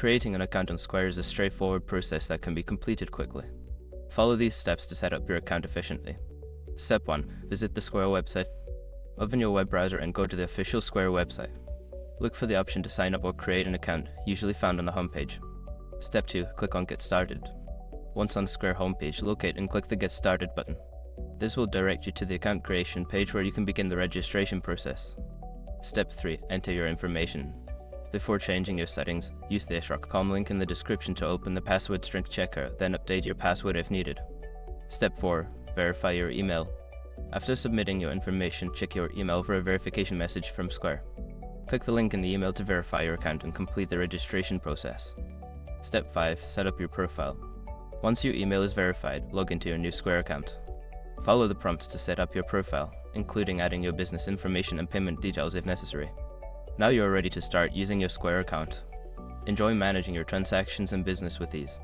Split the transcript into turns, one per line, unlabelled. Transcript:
Creating an account on Square is a straightforward process that can be completed quickly. Follow these steps to set up your account efficiently. Step 1. Visit the Square website. Open your web browser and go to the official Square website. Look for the option to sign up or create an account, usually found on the homepage. Step 2. Click on Get Started. Once on Square homepage, locate and click the Get Started button. This will direct you to the account creation page where you can begin the registration process. Step 3. Enter your information. Before changing your settings, use the Ashraq.com link in the description to open the password strength checker, then update your password if needed. Step 4. Verify your email. After submitting your information, check your email for a verification message from Square. Click the link in the email to verify your account and complete the registration process. Step 5. Set up your profile. Once your email is verified, log into your new Square account. Follow the prompts to set up your profile, including adding your business information and payment details if necessary. Now you are ready to start using your Square account. Enjoy managing your transactions and business with ease.